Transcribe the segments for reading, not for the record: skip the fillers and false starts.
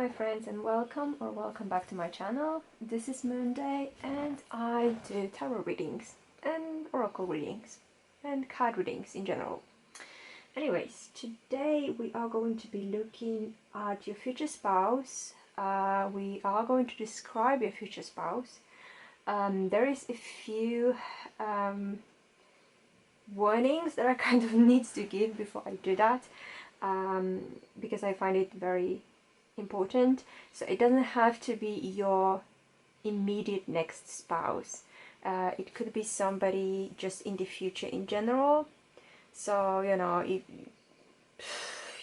my friends, and welcome back to my channel. This is Moonday and I do tarot readings and oracle readings and card readings in general. Anyways, today we are going to be looking at your future spouse. We are going to describe your future spouse. There is a few warnings that I kind of need to give before I do that, because I find it very important. So it doesn't have to be your immediate next spouse. It could be somebody just in the future in general. So, you know, if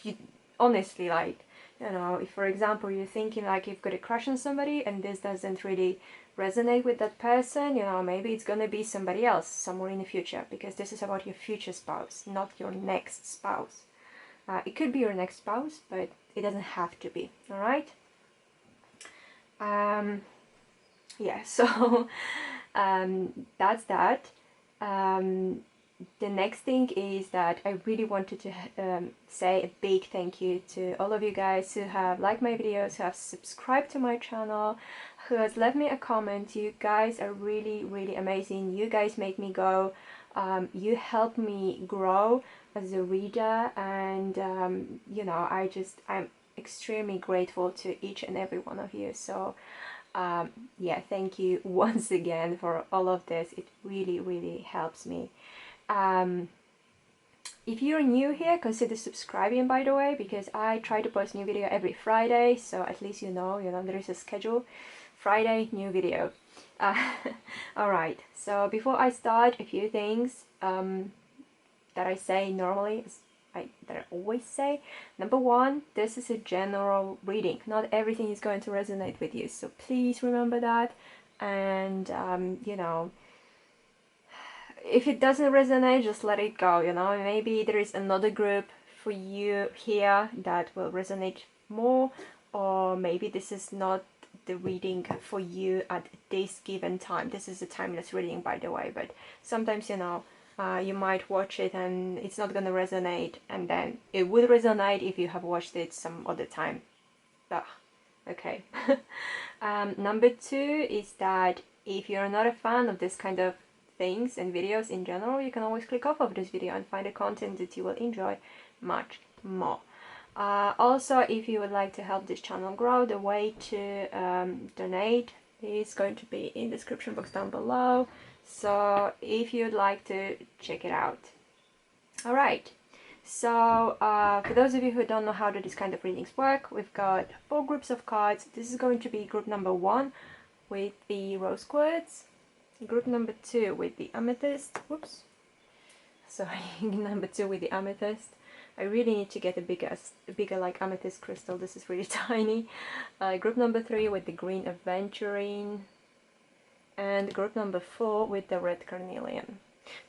you honestly, like, you know, if for example you're thinking like you've got a crush on somebody and this doesn't really resonate with that person, you know, maybe it's gonna be somebody else somewhere in the future, because this is about your future spouse, not your next spouse. It could be your next spouse, but it doesn't have to be, all right? Yeah, so that's that. The next thing is that I really wanted to say a big thank you to all of you guys who have liked my videos, who have subscribed to my channel, who has left me a comment. You guys are really, really amazing. You guys make me go. You help me grow as a reader, and you know, I'm extremely grateful to each and every one of you. So yeah, thank you once again for all of this. It really, really helps me. If you're new here, consider subscribing, by the way, because I try to post new video every Friday, so at least you know there is a schedule. Friday, new video. Alright, so before I start, a few things that I say normally, that I always say. Number one, this is a general reading. Not everything is going to resonate with you, so please remember that. And you know, if it doesn't resonate, just let it go, you know. Maybe there is another group for you here that will resonate more, or maybe this is not the reading for you at this given time. This is a timeless reading, by the way, but sometimes, you know, you might watch it and it's not going to resonate, and then it will resonate if you have watched it some other time. Okay. Number two is that if you're not a fan of this kind of things and videos in general, you can always click off of this video and find a content that you will enjoy much more. Also, if you would like to help this channel grow, the way to donate is going to be in the description box down below, so if you'd like to check it out. Alright, so for those of you who don't know how do these kind of readings work, we've got 4 groups of cards. This is going to be group number 1 with the rose quartz, group number 2 with the amethyst, whoops, sorry, number 2 with the amethyst. I really need to get a bigger like amethyst crystal. This is really tiny. Group number 3 with the green aventurine, and group number 4 with the red carnelian.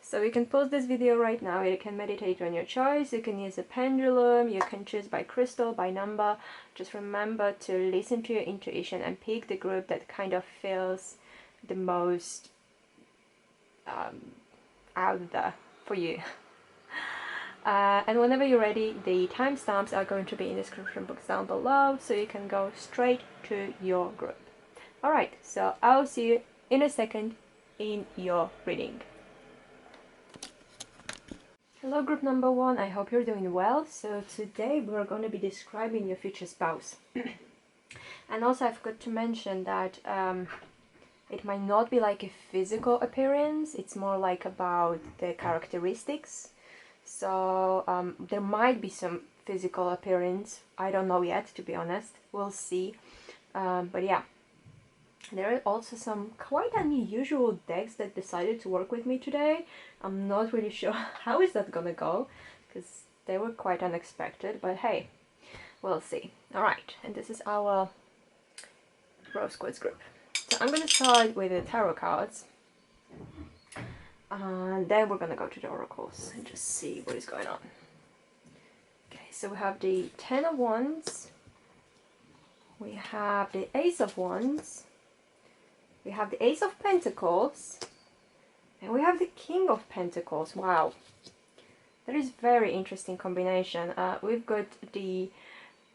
So you can pause this video right now. You can meditate on your choice. You can use a pendulum. You can choose by crystal, by number. Just remember to listen to your intuition and pick the group that kind of feels the most out there for you. And whenever you're ready, the timestamps are going to be in the description box down below, so you can go straight to your group. Alright, so I'll see you in a second in your reading. Hello group number 1, I hope you're doing well. So today we're going to be describing your future spouse. And also I forgot to mention that it might not be like a physical appearance, it's more like about the characteristics. So there might be some physical appearance, I don't know yet, to be honest, we'll see. But yeah, there are also some quite unusual decks that decided to work with me today. I'm not really sure how is that gonna go, because they were quite unexpected, but hey, we'll see. Alright, and this is our rose quartz group. So I'm gonna start with the tarot cards. And then we're gonna go to the oracles and just see what is going on. Okay, so we have the 10 of Wands, we have the Ace of Wands, we have the Ace of Pentacles, and we have the King of Pentacles. Wow, that is very interesting combination. We've got the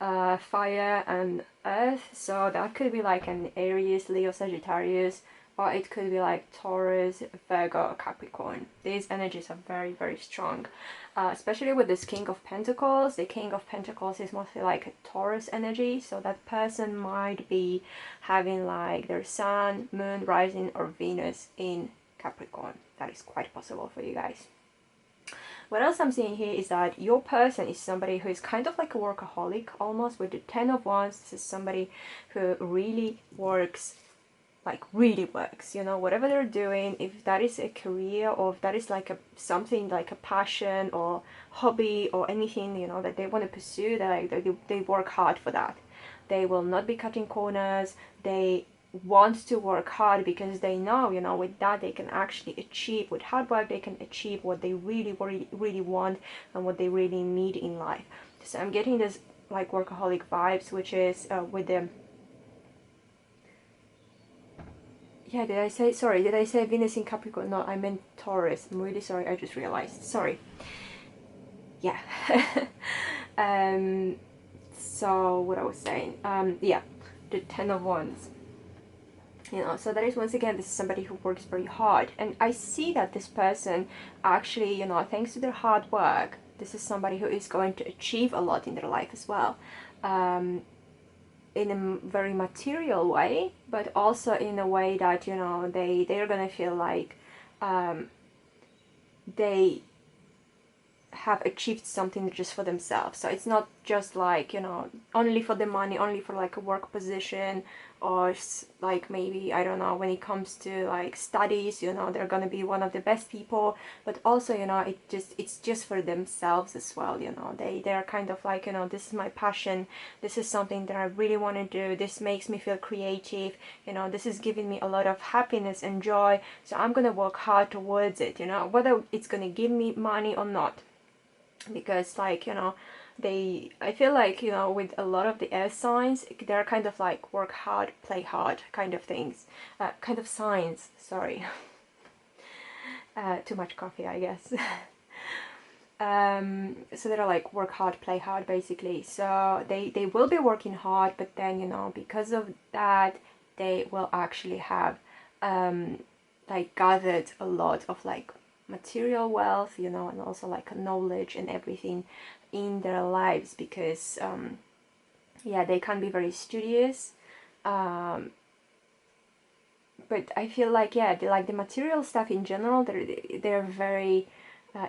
fire and earth, so that could be like an Aries, Leo, Sagittarius, or it could be like Taurus, Virgo, Capricorn. These energies are very, very strong, especially with this King of Pentacles. The King of Pentacles is mostly like a Taurus energy, so that person might be having like their Sun, Moon, Rising, or Venus in Capricorn. That is quite possible for you guys. What else I'm seeing here is that your person is somebody who is kind of like a workaholic almost. With the Ten of Wands, this is somebody who really works, like really works, you know, whatever they're doing, if that is a career or if that is like a something like a passion or hobby or anything, you know, that they want to pursue, they work hard for that. They will not be cutting corners. They want to work hard because they know, you know, with that they can actually achieve, with hard work they can achieve what they really want and what they really need in life. So I'm getting this like workaholic vibes, which is with the, yeah, did I say Venus in Capricorn? No, I meant Taurus. I'm really sorry, I just realized, sorry. Yeah. So what I was saying, yeah, the Ten of Wands. You know, so that is, once again, this is somebody who works very hard, and I see that this person actually, you know, thanks to their hard work, this is somebody who is going to achieve a lot in their life as well, in a very material way, but also in a way that, you know, they're gonna feel like they have achieved something just for themselves. So it's not just like, you know, only for the money, only for like a work position, or like maybe, I don't know, when it comes to like studies, you know, they're gonna be one of the best people, but also, you know, it's just for themselves as well, you know. They're kind of like, you know, this is my passion, this is something that I really want to do, this makes me feel creative, you know, this is giving me a lot of happiness and joy, so I'm gonna work hard towards it, you know, whether it's gonna give me money or not. Because, like, you know, I feel like, you know, with a lot of the air signs, they're kind of like work hard, play hard kind of things, kind of signs, sorry. Too much coffee, I guess. So they're like work hard, play hard, basically. So they will be working hard, but then, you know, because of that, they will actually have like gathered a lot of like material wealth, you know, and also like knowledge and everything in their lives, because yeah, they can be very studious, but I feel like, yeah, the material stuff in general, they're very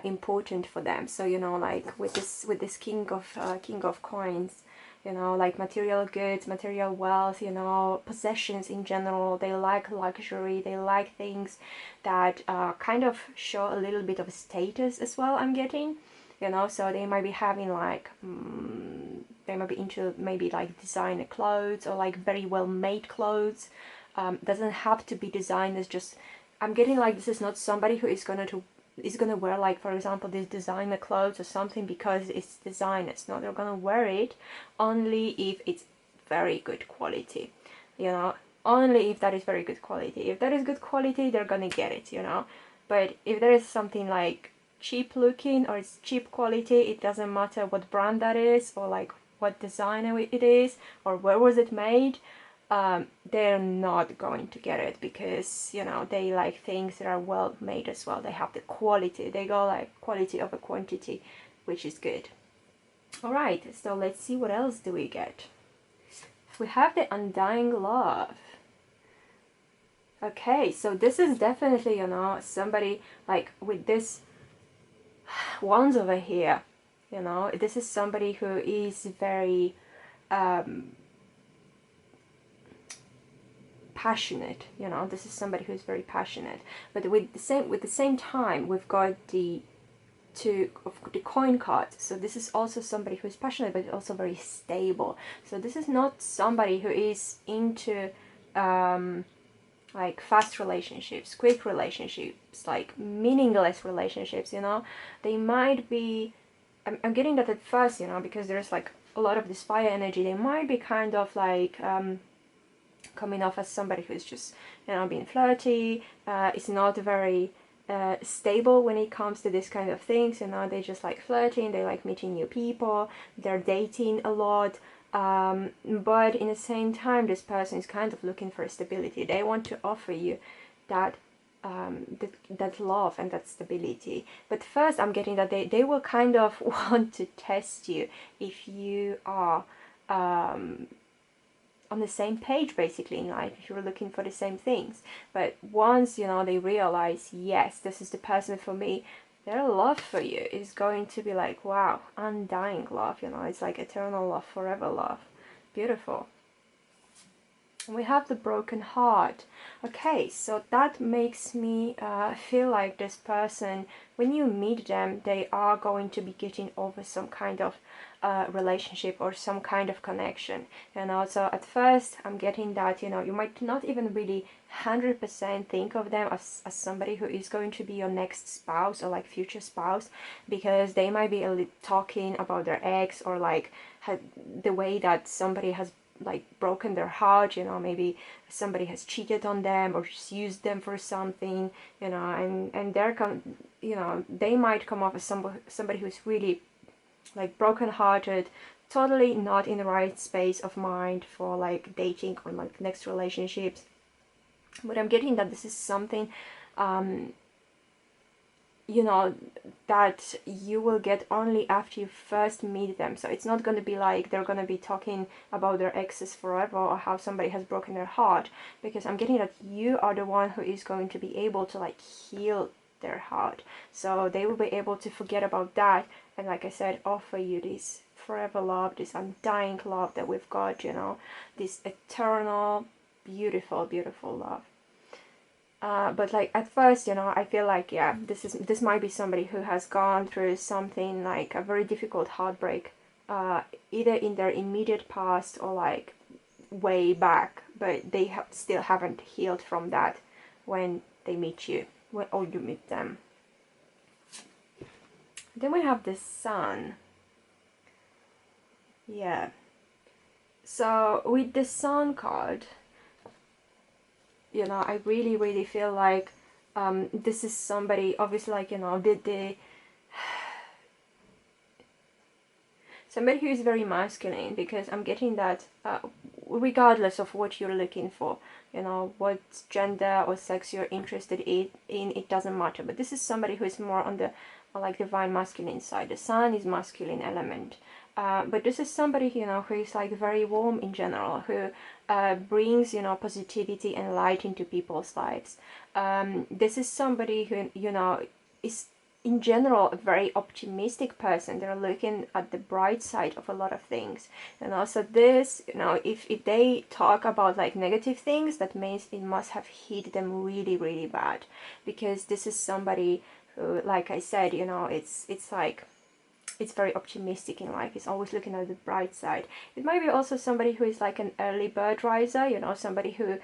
important for them. So, you know, like with this king of coins, you know, like material goods, material wealth, you know, possessions in general. They like luxury, they like things that kind of show a little bit of status as well, I'm getting, you know. So they might be having like, they might be into maybe like designer clothes, or like very well made clothes. Doesn't have to be designed, as just, I'm getting like, this is not somebody who is gonna wear, like, for example, this designer clothes or something because it's designers. No, they're gonna wear it only if it's very good quality, you know, only if that is very good quality. If that is good quality, they're gonna get it, you know. But if there is something like cheap looking or it's cheap quality, it doesn't matter what brand that is, or like what designer it is, or where was it made, they're not going to get it, because, you know, they like things that are well made as well. They have the quality, they go like quality over quantity, which is good. All right, so let's see, what else do we get. We have the undying love. Okay, so this is definitely, you know, somebody like with this wands over here, you know, this is somebody who is very passionate, you know. This is somebody who's very passionate, but with the same time, we've got the coin card. So this is also somebody who is passionate, but also very stable. So this is not somebody who is into like fast relationships, quick relationships, like meaningless relationships, you know. They might be, I'm getting that at first, you know, because there's like a lot of this fire energy. They might be kind of like coming off as somebody who's just, you know, being flirty. It's not very stable when it comes to this kind of things, you know. They just like flirting, they like meeting new people, they're dating a lot, But in the same time, this person is kind of looking for stability. They want to offer you that that love and that stability. But first, I'm getting that they will kind of want to test you if you are on the same page, basically, in life, if you're looking for the same things. But once, you know, they realize, yes, this is the person for me, their love for you is going to be like, wow, undying love, you know, it's like eternal love, forever love. Beautiful. We have the broken heart. Okay, so that makes me feel like this person, when you meet them, they are going to be getting over some kind of relationship or some kind of connection. And also at first I'm getting that, you know, you might not even really 100% think of them as somebody who is going to be your next spouse or like future spouse, because they might be talking about their ex, or like the way that somebody has like broken their heart, you know, maybe somebody has cheated on them or just used them for something, you know, and they're you know, they might come off as somebody who's really like broken-hearted, totally not in the right space of mind for like dating or like next relationships. But I'm getting that this is something you know, that you will get only after you first meet them. So it's not going to be like they're going to be talking about their exes forever or how somebody has broken their heart, because I'm getting that you are the one who is going to be able to like heal their heart. So they will be able to forget about that and, like I said, offer you this forever love, this undying love that we've got, you know, this eternal, beautiful, beautiful love. But like at first, you know, I feel like, yeah, this might be somebody who has gone through something like a very difficult heartbreak, either in their immediate past or like way back, but they still haven't healed from that when they meet you, or you meet them. Then we have the Sun. Yeah. So with the Sun card, you know, I really, really feel like this is somebody, obviously, like, you know, somebody who is very masculine, because I'm getting that regardless of what you're looking for, you know, what gender or sex you're interested in, it doesn't matter. But this is somebody who is more on the like divine masculine side. The Sun is masculine element. But this is somebody, you know, who is like very warm in general, who brings, you know, positivity and light into people's lives. This is somebody who, you know, is in general a very optimistic person. They're looking at the bright side of a lot of things. And also this, you know, if they talk about like negative things, that means it must have hit them really, really bad, because this is somebody who, like I said, you know, it's like, it's very optimistic in life. It's always looking at the bright side. It might be also somebody who is like an early bird riser, you know, somebody who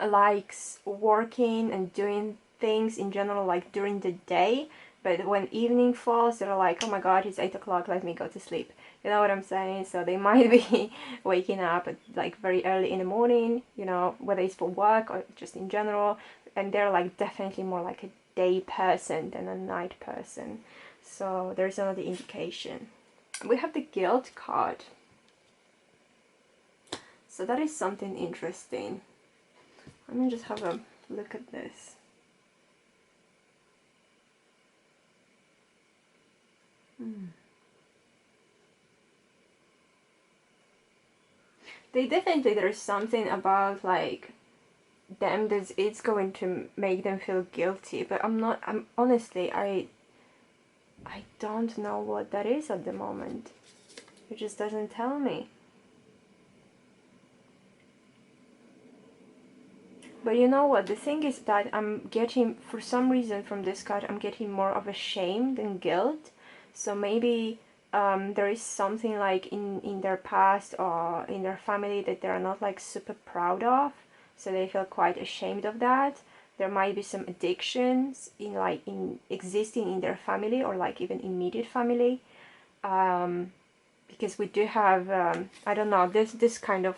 likes working and doing things in general like during the day, but when evening falls, they're like, oh my god, it's 8 o'clock, let me go to sleep. You know what I'm saying? So they might be waking up at like very early in the morning, you know, whether it's for work or just in general, and they're like definitely more like a day person than a night person. So there's another indication. We have the Guilt card. So that is something interesting. Let me just have a look at this. There's something about like them that it's going to make them feel guilty, but I'm honestly, I don't know what that is at the moment. It just doesn't tell me. But you know what, the thing is that I'm getting, for some reason from this card, I'm getting more of a shame than guilt. So maybe there is something like in their past or in their family that they're not like super proud of, so they feel quite ashamed of that. There might be some addictions in existing in their family or like even immediate family, because we do have I don't know, this kind of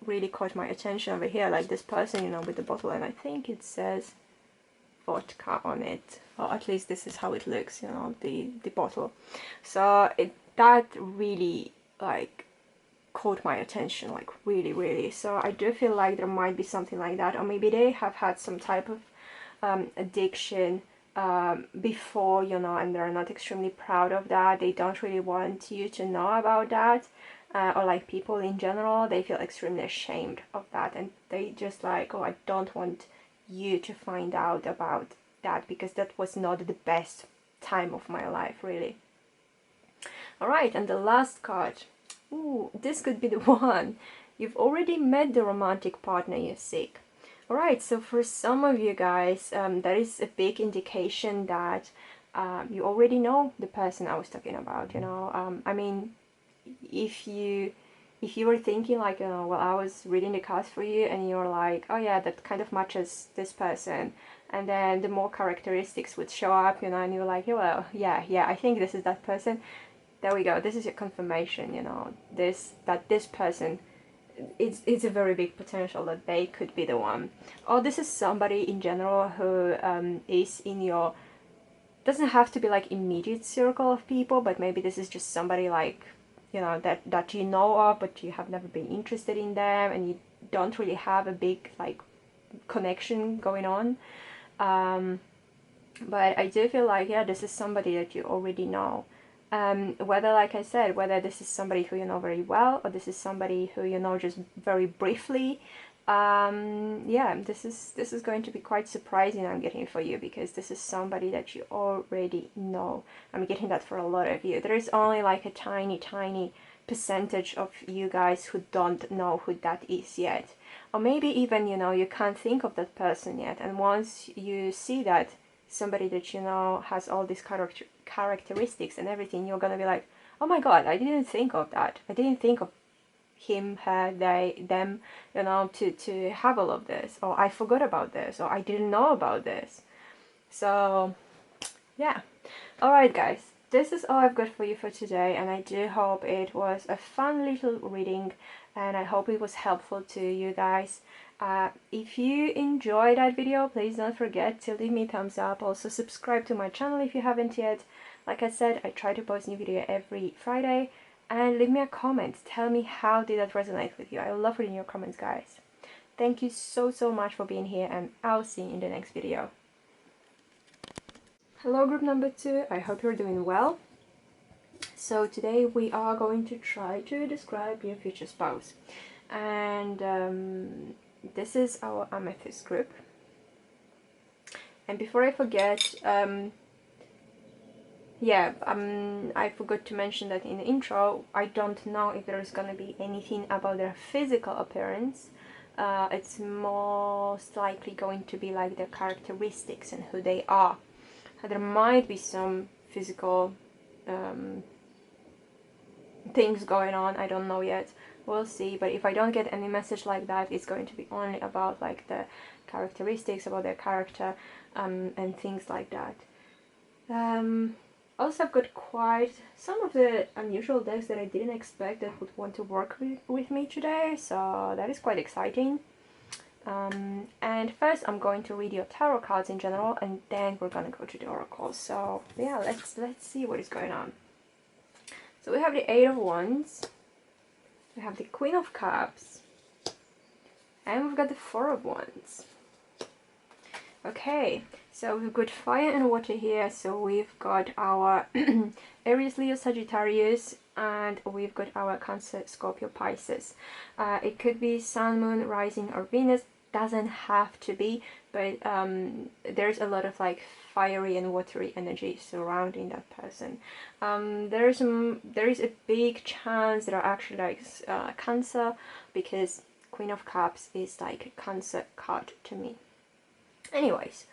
really caught my attention over here, like this person, you know, with the bottle, and I think it says vodka on it, or at least this is how it looks, you know, the bottle. So that really like caught my attention, like really. So I do feel like there might be something like that, or maybe they have had some type of addiction before, you know, and they're not extremely proud of that. They don't really want you to know about that, or like people in general, they feel extremely ashamed of that, and they just like, oh, I don't want you to find out about that because that was not the best time of my life, really. All right, and the last card. Ooh, this could be the one. You've already met the romantic partner you seek. Alright, so for some of you guys, that is a big indication that you already know the person I was talking about, you know. I mean, if you were thinking like, well, I was reading the cards for you and you're like, oh yeah, that kind of matches this person. And then the more characteristics would show up, you know, and you're like, yeah, well, yeah, I think this is that person. There we go. This is your confirmation, you know, this person, it's a very big potential that they could be the one. Or this is somebody in general who is in your, doesn't have to be like immediate circle of people, but maybe this is just somebody like, you know, that you know of, but you have never been interested in them, and you don't really have a big like connection going on. But I do feel like, yeah, this is somebody that you already know. Whether, like I said, whether this is somebody who you know very well, or this is somebody who you know just very briefly, yeah, this is going to be quite surprising, I'm getting for you, because this is somebody that you already know. I'm getting that for a lot of you. There is only like a tiny percentage of you guys who don't know who that is yet. Or maybe even, you know, you can't think of that person yet, and once you see that somebody that you know has all these characteristics and everything, you're gonna be like, oh my god, I didn't think of that. I didn't think of him, her, they, them, you know, to have all of this, or I forgot about this, or I didn't know about this. So yeah. Alright guys, this is all I've got for you for today, and I do hope it was a fun little reading, and I hope it was helpful to you guys. If you enjoyed that video, please don't forget to leave me a thumbs up. Also subscribe to my channel if you haven't yet. Like I said, I try to post new video every Friday, and leave me a comment. Tell me how did that resonate with you. I love reading your comments, guys. Thank you so much for being here, and I'll see you in the next video. Hello group number 2, I hope you're doing well. So today we are going to try to describe your future spouse, and this is our Amethyst group. And before I forget, I forgot to mention that in the intro, I don't know if there's gonna be anything about their physical appearance. It's most likely going to be like their characteristics and who they are. There might be some physical things going on, I don't know yet. We'll see, but if I don't get any message like that, it's going to be only about like the characteristics, about their character, and things like that. Also, I've got quite some of the unusual decks that I didn't expect that would want to work with me today, so that is quite exciting. And first I'm going to read your tarot cards in general, and then we're gonna go to the oracles. So yeah, let's see what is going on. So we have the 8 of Wands, we have the Queen of Cups, and we've got the 4 of Wands. Okay, so we've got fire and water here, so we've got our Aries, Leo, Sagittarius, and we've got our Cancer, Scorpio, Pisces. It could be Sun, Moon, Rising, or Venus. Doesn't have to be, but there's a lot of like fiery and watery energy surrounding that person. There is a big chance that are actually like Cancer, because Queen of Cups is like a Cancer card to me. Anyways,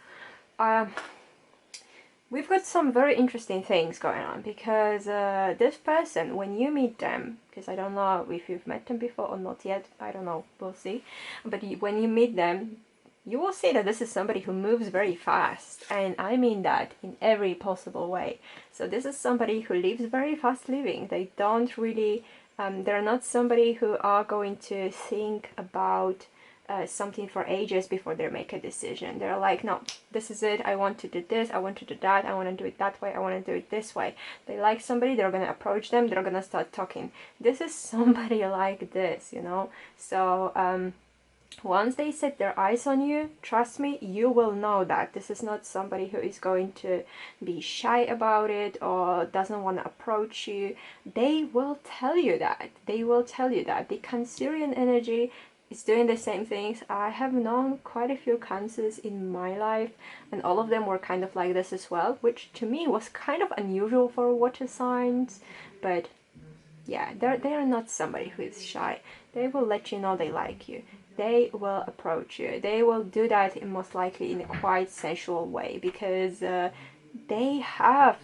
we've got some very interesting things going on, because this person, when you meet them, because I don't know if you've met them before or not yet, I don't know, we'll see, but when you meet them, you will see that this is somebody who moves very fast, and I mean that in every possible way. So this is somebody who lives very fast living. They don't really, they're not somebody who are going to think about something for ages before they make a decision. They're like, no, this is it, I want to do this, I want to do that, I want to do it that way, I want to do it this way. They like somebody, they're gonna approach them, they're gonna start talking. This is somebody like this, you know. So once they set their eyes on you, trust me, you will know that this is not somebody who is going to be shy about it or doesn't want to approach you. They will tell you that. They will tell you that. The Cancerian energy is doing the same things. I have known quite a few Cancers in my life, and all of them were kind of like this as well, which to me was kind of unusual for water signs. But yeah, they are not somebody who is shy. They will let you know they like you. They will approach you. They will do that most likely in a quite sensual way, because they have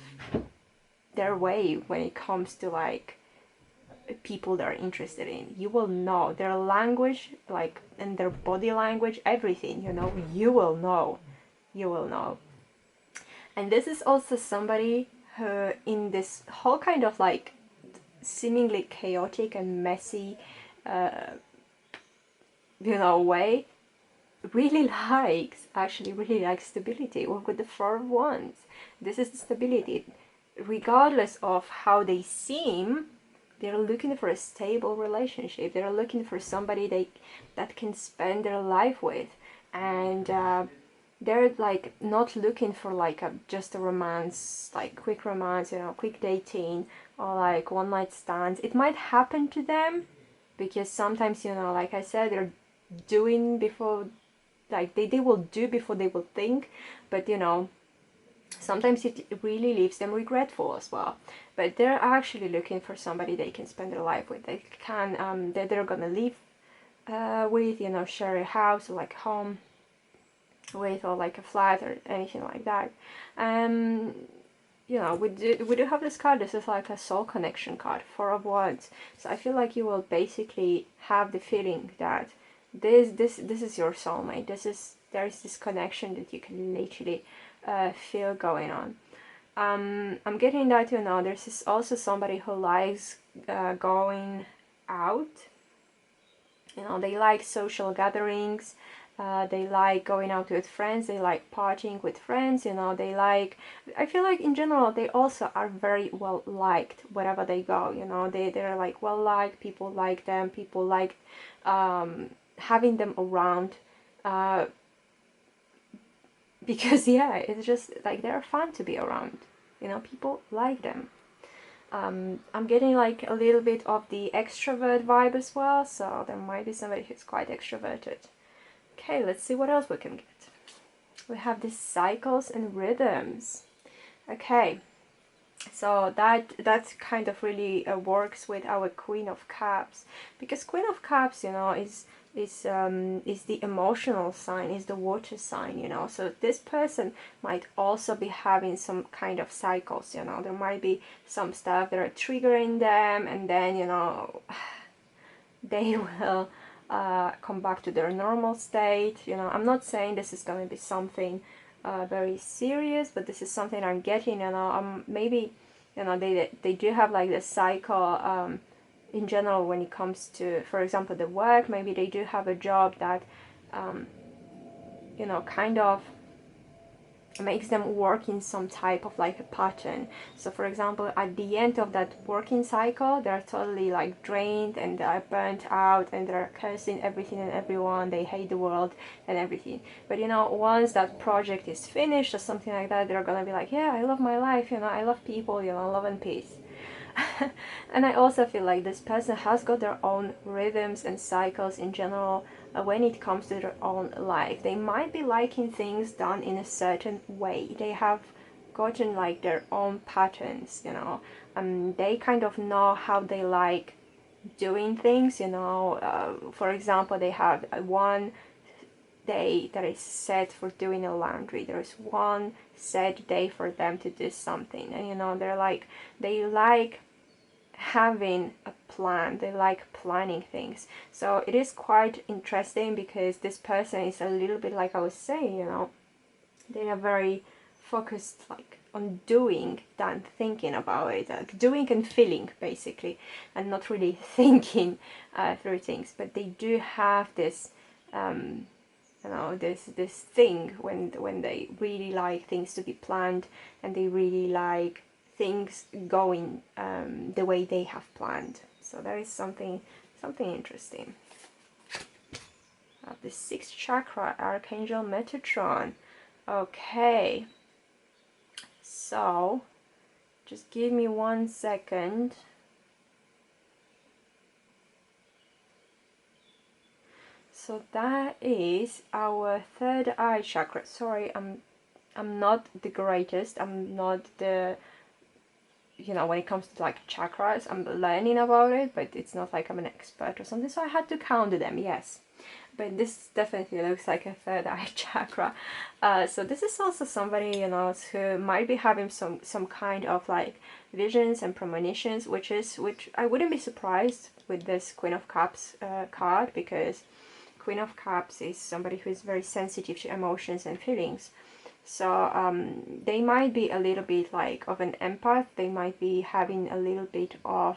their way when it comes to like people they're interested in. You will know their language, like, and their body language, everything, you know, you will know. You will know. And this is also somebody who, in this whole kind of like seemingly chaotic and messy you know, way, really likes stability. With the Four of Wands, this is the stability. Regardless of how they seem, they're looking for a stable relationship. They're looking for somebody that can spend their life with. And they're like not looking for like just a romance, like quick romance, you know, quick dating, or like one night stands. It might happen to them, because sometimes, you know, like I said, they're doing before, like they will do before they will think. But you know, sometimes it really leaves them regretful as well. But they're actually looking for somebody they can spend their life with. They can they're gonna live with, you know, share a house or like home with, or like a flat or anything like that. You know, we do have this card. This is like a soul connection card, Four of Wands. So I feel like you will basically have the feeling that this is your soulmate. There is this connection that you can literally feel going on. I'm getting that, you know, there's also somebody who likes going out. You know, they like social gatherings. They like going out with friends. They like partying with friends. You know, they like. I feel like in general they also are very well liked wherever they go. You know, they're like well liked. People like them. People like having them around. Because yeah, it's just like they're fun to be around. You know, people like them. I'm getting like a little bit of the extrovert vibe as well, so there might be somebody who's quite extroverted. Okay, let's see what else we can get. We have these cycles and rhythms. Okay, so that kind of really works with our Queen of Cups, because Queen of Cups, you know, is the emotional sign, is the water sign, you know. So this person might also be having some kind of cycles, you know. There might be some stuff that are triggering them, and then, you know, they will come back to their normal state. You know, I'm not saying this is going to be something very serious, but this is something I'm getting, you know. Maybe, you know, they do have like this cycle in general when it comes to, for example, the work. Maybe they do have a job that you know, kind of makes them work in some type of like a pattern. So for example, at the end of that working cycle, they're totally like drained and they're burnt out and they're cursing everything and everyone. They hate the world and everything. But you know, once that project is finished or something like that, they're gonna be like, yeah, I love my life, you know, I love people, you know, love and peace. And I also feel like this person has got their own rhythms and cycles in general when it comes to their own life. They might be liking things done in a certain way. They have gotten like their own patterns, you know. They kind of know how they like doing things, you know. For example, they have one day that is set for doing a laundry. There's one set day for them to do something, and you know, they like having a plan. They like planning things. So it is quite interesting, because this person is a little bit like I was saying, you know, they are very focused like on doing than thinking about it, like doing and feeling basically, and not really thinking through things. But they do have this you know, this thing when they really like things to be planned, and they really like things going the way they have planned. So there is something interesting. The sixth chakra, Archangel Metatron. Okay, so just give me 1 second. So that is our third eye chakra. Sorry, I'm not the greatest. I'm not the, you know, when it comes to like chakras, I'm learning about it, but it's not like I'm an expert or something. So I had to count them, yes. But this definitely looks like a third eye chakra. So this is also somebody, you know, who might be having some kind of like visions and premonitions, which I wouldn't be surprised with this Queen of Cups card, because Queen of Cups is somebody who is very sensitive to emotions and feelings. So they might be a little bit like of an empath. They might be having a little bit of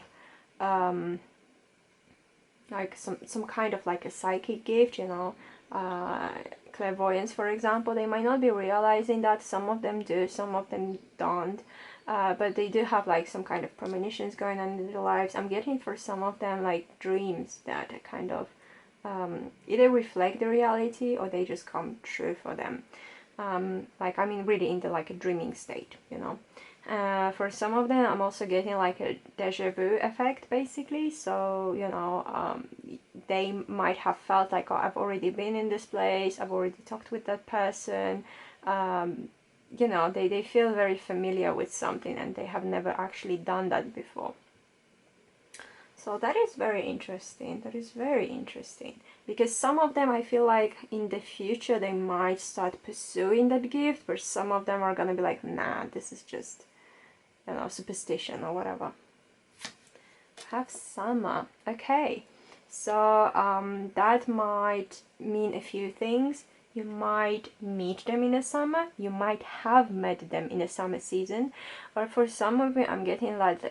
like some kind of like a psychic gift, you know, clairvoyance, for example. They might not be realizing that. Some of them do, some of them don't, but they do have like some kind of premonitions going on in their lives. I'm getting for some of them like dreams that kind of either reflect the reality or they just come true for them. Like, I mean, really into like a dreaming state, you know. For some of them, I'm also getting like a deja vu effect, basically. So, you know, they might have felt like, oh, I've already been in this place, I've already talked with that person. You know, they feel very familiar with something and they have never actually done that before. So that is very interesting. That is very interesting. Because some of them, I feel like in the future they might start pursuing that gift, but some of them are gonna be like, nah, this is just, you know, superstition or whatever. Have summer. Okay. So that might mean a few things. You might meet them in the summer. You might have met them in the summer season. Or for some of you, I'm getting like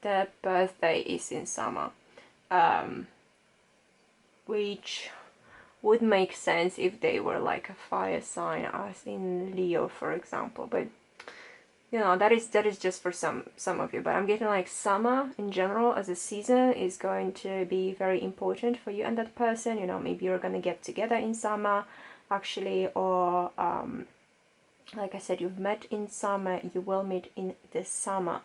the birthday is in summer. Which would make sense if they were like a fire sign, as in Leo, for example. But you know, that is just for some of you. But I'm getting like summer in general as a season is going to be very important for you and that person. You know, maybe you're gonna get together in summer, actually, or like I said, you've met in summer, you will meet in the summer.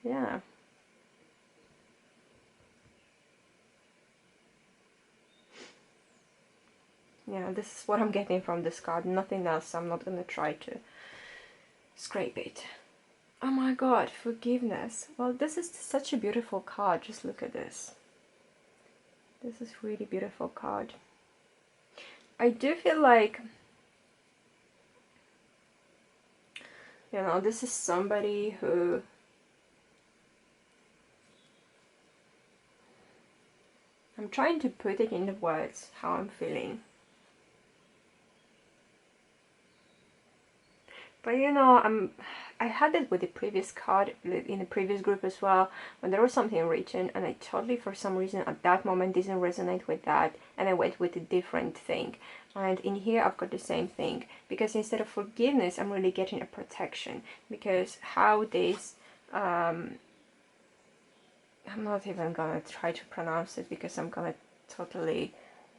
Yeah. Yeah, this is what I'm getting from this card, nothing else. I'm not gonna try to scrape it. Oh my god, forgiveness. Well, this is such a beautiful card. Just look at this. This is really beautiful card. I do feel like, you know, this is somebody who I'm trying to put it in the words how I'm feeling. But you know, I had it with the previous card in the previous group as well, when there was something written and I totally, for some reason at that moment, didn't resonate with that, and I went with a different thing. And in here I've got the same thing, because instead of forgiveness, I'm really getting a protection. Because how this I'm not even gonna try to pronounce it because I'm gonna totally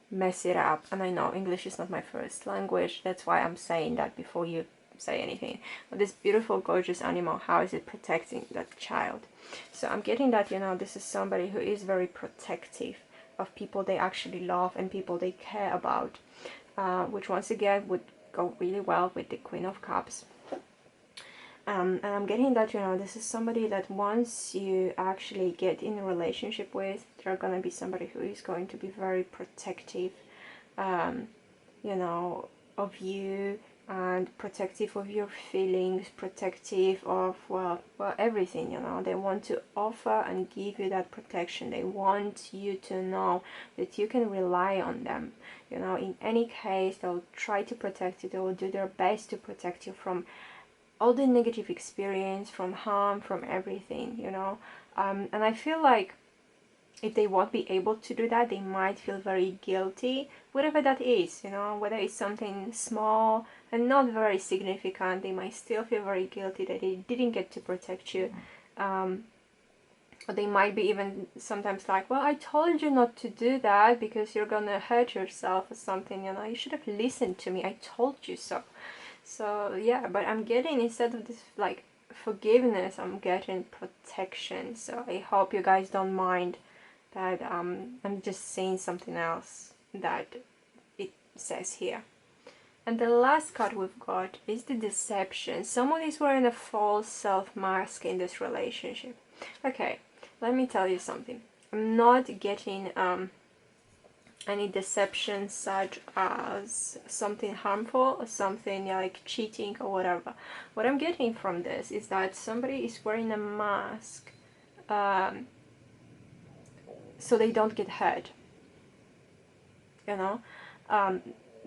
mess it up, and I know English is not my first language, that's why I'm saying that before you say anything. But this beautiful, gorgeous animal, how is it protecting that child? So I'm getting that, you know, this is somebody who is very protective of people they actually love and people they care about, which once again would go really well with the Queen of Cups. And I'm getting that, you know, this is somebody that once you actually get in a relationship with, they're going to be somebody who is going to be very protective, you know, of you, and protective of your feelings, protective of, well, everything, you know. They want to offer and give you that protection. They want you to know that you can rely on them. You know, in any case, they'll try to protect you. They will do their best to protect you from all the negative experience, from harm, from everything, you know. And I feel like if they won't be able to do that, they might feel very guilty, whatever that is, you know, whether it's something small and not very significant, they might still feel very guilty that they didn't get to protect you. Or they might be even sometimes like, well, I told you not to do that because you're gonna hurt yourself or something, you know, you should have listened to me, I told you so. So yeah, but I'm getting, instead of this like forgiveness, I'm getting protection. So I hope you guys don't mind that I'm just saying something else that it says here. And the last card we've got is the deception. Someone is wearing a false self mask in this relationship. Okay, let me tell you something. I'm not getting any deception such as something harmful or something like cheating or whatever. What I'm getting from this is that somebody is wearing a mask so they don't get hurt, you know,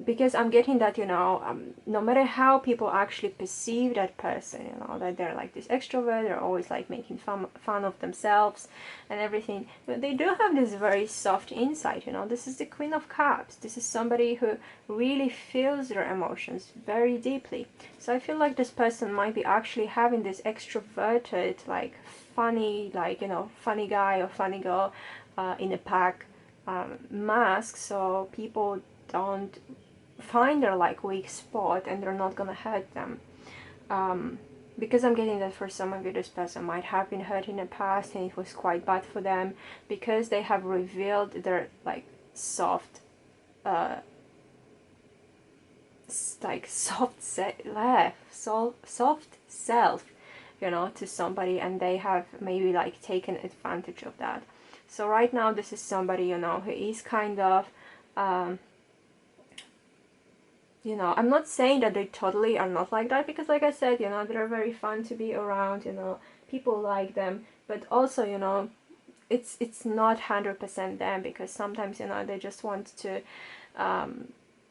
because I'm getting that, you know, no matter how people actually perceive that person, you know, that they're like this extrovert, they're always like making fun of themselves and everything, but they do have this very soft insight, you know. This is the Queen of Cups. This is somebody who really feels their emotions very deeply. So I feel like this person might be actually having this extroverted, like funny, like, you know, funny guy or funny girl in a pack mask, so people don't find their like weak spot and they're not gonna hurt them. Because I'm getting that for some of you, this person might have been hurt in the past and it was quite bad for them because they have revealed their like soft soft self, you know, to somebody, and they have maybe like taken advantage of that. So right now this is somebody, you know, who is kind of you know, I'm not saying that they totally are not like that, because like I said, you know, they're very fun to be around, you know, people like them, but also, you know, it's not 100% them, because sometimes, you know, they just want to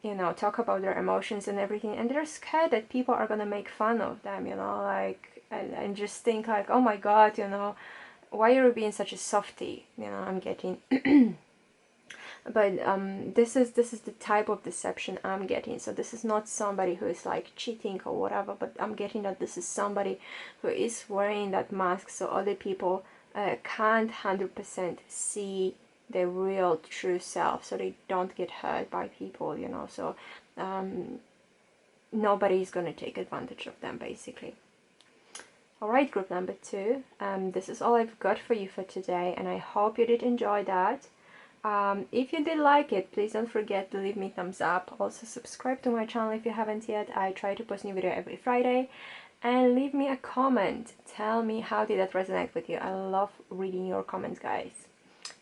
you know, talk about their emotions and everything, and they're scared that people are gonna make fun of them, you know, like, and just think like, oh my god, you know, why are you being such a softie, you know, I'm getting. But this is the type of deception I'm getting. So this is not somebody who is like cheating or whatever, but I'm getting that this is somebody who is wearing that mask so other people can't 100% see their real true self, so they don't get hurt by people, you know. So nobody's gonna take advantage of them, basically. Alright, group number 2, this is all I've got for you for today, and I hope you did enjoy that. If you did like it, please don't forget to leave me a thumbs up. Also subscribe to my channel if you haven't yet. I try to post new video every Friday. And leave me a comment. Tell me how did that resonate with you. I love reading your comments, guys.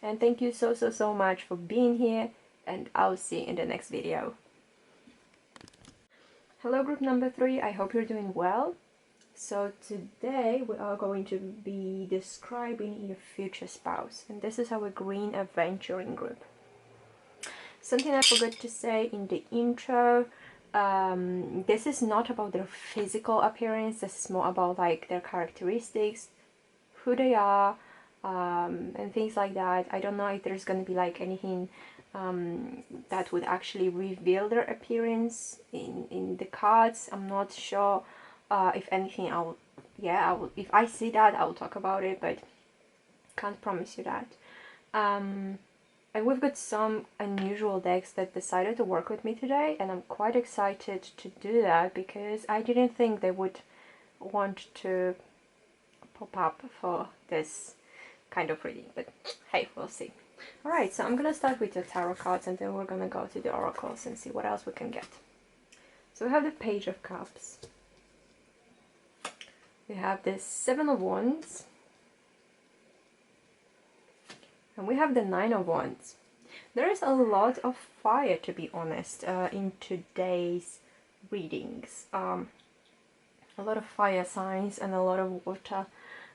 And thank you so much for being here. And I'll see you in the next video. Hello group number 3. I hope you're doing well. So today we are going to be describing your future spouse, and this is our green Aventurine group. Something I forgot to say in the intro, this is not about their physical appearance, this is more about like their characteristics, who they are, and things like that. I don't know if there's going to be like anything that would actually reveal their appearance in the cards. I'm not sure. If anything, I will, if I see that, I will talk about it, but can't promise you that. And we've got some unusual decks that decided to work with me today, and I'm quite excited to do that because I didn't think they would want to pop up for this kind of reading, but hey, we'll see. Alright, so I'm gonna start with the tarot cards, and then we're gonna go to the oracles and see what else we can get. So we have the Page of Cups. We have the 7 of Wands, and we have the 9 of Wands. There is a lot of fire, to be honest, in today's readings. A lot of fire signs and a lot of water.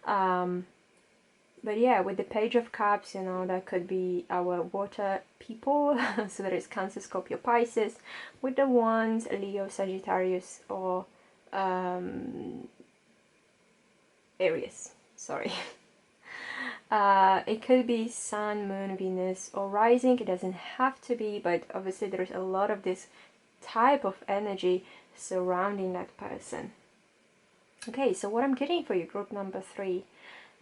But yeah, with the Page of Cups, you know, that could be our water people. So there is Cancer, Scorpio, Pisces. With the Wands, Leo, Sagittarius, or Aries, sorry. It could be Sun, Moon, Venus, or Rising. It doesn't have to be, but obviously there's a lot of this type of energy surrounding that person. Okay, so what I'm getting for you, group number 3.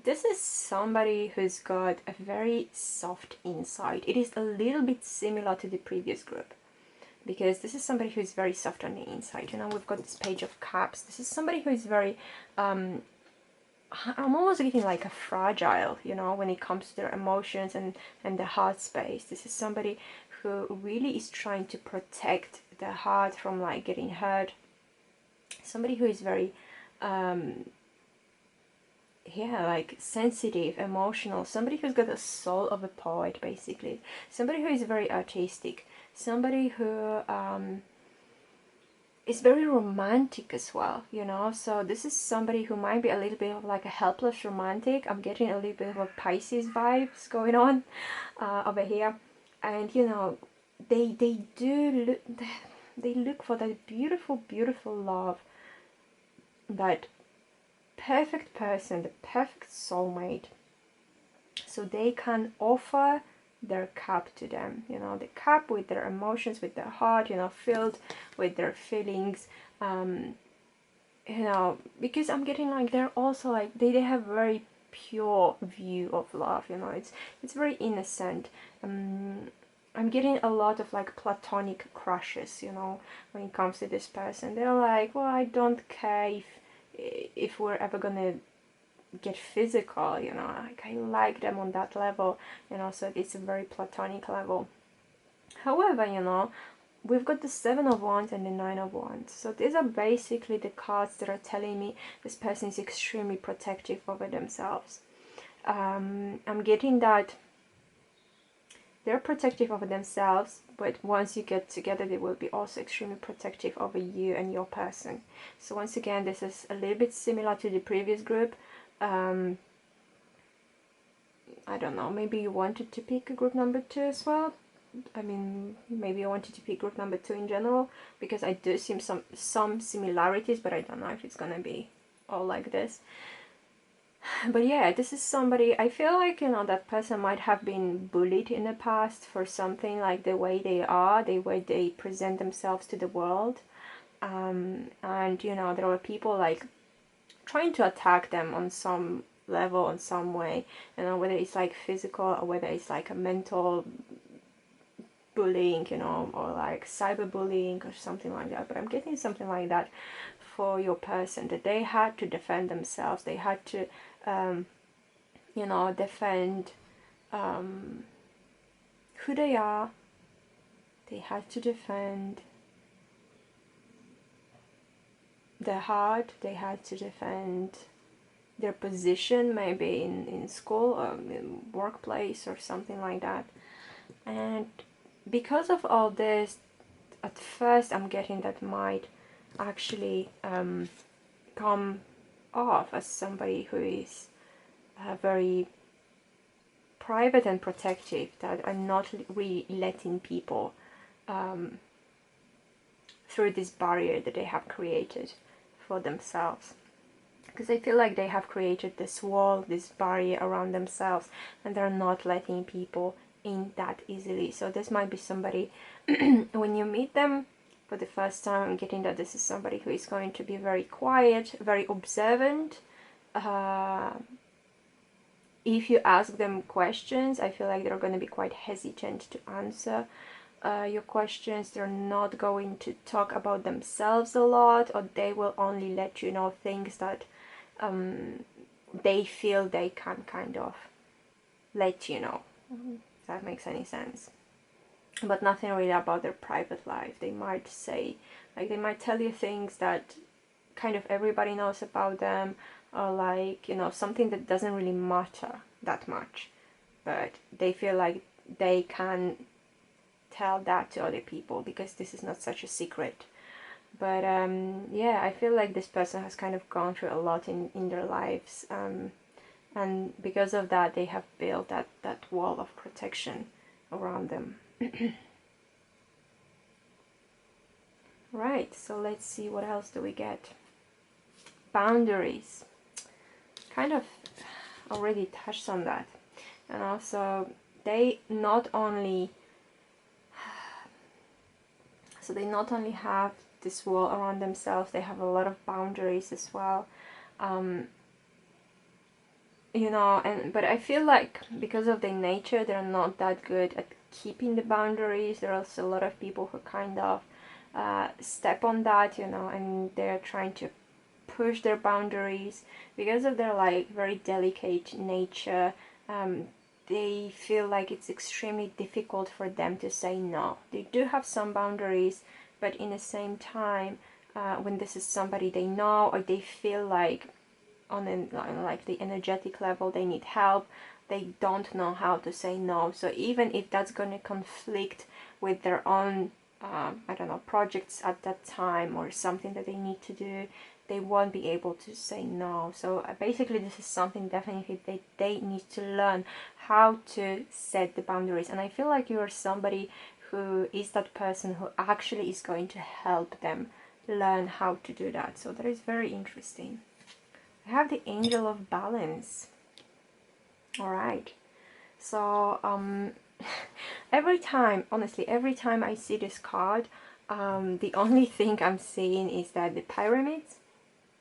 This is somebody who's got a very soft inside. It is a little bit similar to the previous group, because this is somebody who is very soft on the inside. You know, we've got this Page of Cups. This is somebody who is very, I'm almost getting like a fragile, you know, when it comes to their emotions and the heart space. This is somebody who really is trying to protect the heart from like getting hurt. Somebody who is very, yeah, like sensitive, emotional. Somebody who's got the soul of a poet, basically. Somebody who is very artistic. Somebody who is very romantic as well, you know. So this is somebody who might be a little bit of like a helpless romantic. I'm getting a little bit of a Pisces vibes going on over here. And you know, they look for that beautiful, beautiful love, that perfect person, the perfect soulmate, so they can offer their cup to them, you know, the cup with their emotions, with their heart, you know, filled with their feelings, you know, because I'm getting like they're also like they have very pure view of love, you know, it's very innocent. I'm getting a lot of like platonic crushes, you know, when it comes to this person. They're like, well, I don't care if we're ever gonna get physical, you know, like I like them on that level, you know, so it's a very platonic level. However, you know, we've got the 7 of Wands and the 9 of Wands. So these are basically the cards that are telling me this person is extremely protective over themselves. I'm getting that they're protective over themselves, but once you get together, they will be also extremely protective over you and your person. So once again, this is a little bit similar to the previous group. I don't know, maybe you wanted to pick a group number 2 as well. I mean, maybe I wanted to pick group number 2 in general, because I do see some similarities, but I don't know if it's gonna be all like this. But yeah, this is somebody, I feel like, you know, that person might have been bullied in the past for something, like the way they are, the way they present themselves to the world. And, you know, there were people like trying to attack them on some level, in some way, you know, whether it's like physical or whether it's like a mental bullying, you know, or like cyberbullying or something like that. But I'm getting something like that for your person, that they had to defend themselves. They had to, you know, defend who they are. They had to defend their heart. They had to defend their position, maybe in school or in workplace or something like that. And because of all this, at first I'm getting that might actually come off as somebody who is very private and protective, that are not really letting people through this barrier that they have created for themselves. Because I feel like they have created this wall, this barrier around themselves, and they're not letting people in that easily. So this might be somebody, when you meet them for the first time, I'm getting that this is somebody who is going to be very quiet, very observant. If you ask them questions, I feel like they're going to be quite hesitant to answer your questions. They're not going to talk about themselves a lot, or they will only let you know things that they feel they can kind of let you know, if that makes any sense. But nothing really about their private life. They might say, like, they might tell you things that kind of everybody knows about them, or like, you know, something that doesn't really matter that much, but they feel like they can tell that to other people because this is not such a secret. But yeah, I feel like this person has kind of gone through a lot in their lives, and because of that they have built that wall of protection around them. Right, so let's see, what else do we get? Boundaries. Kind of already touched on that. And also they not only have this wall around themselves, they have a lot of boundaries as well. You know, but I feel like because of their nature, they're not that good at keeping the boundaries. There are also a lot of people who kind of step on that, you know, and they're trying to push their boundaries because of their like very delicate nature. They feel like it's extremely difficult for them to say no. They do have some boundaries, but in the same time, when this is somebody they know, or they feel like on like the energetic level they need help, they don't know how to say no. So even if that's going to conflict with their own I don't know, projects at that time or something that they need to do, they won't be able to say no. So basically this is something definitely they need to learn how to set the boundaries. And I feel like you are somebody who is that person who actually is going to help them learn how to do that. So that is very interesting. I have the Angel of Balance. Alright. So every time, honestly, every time I see this card, the only thing I'm seeing is that the pyramids,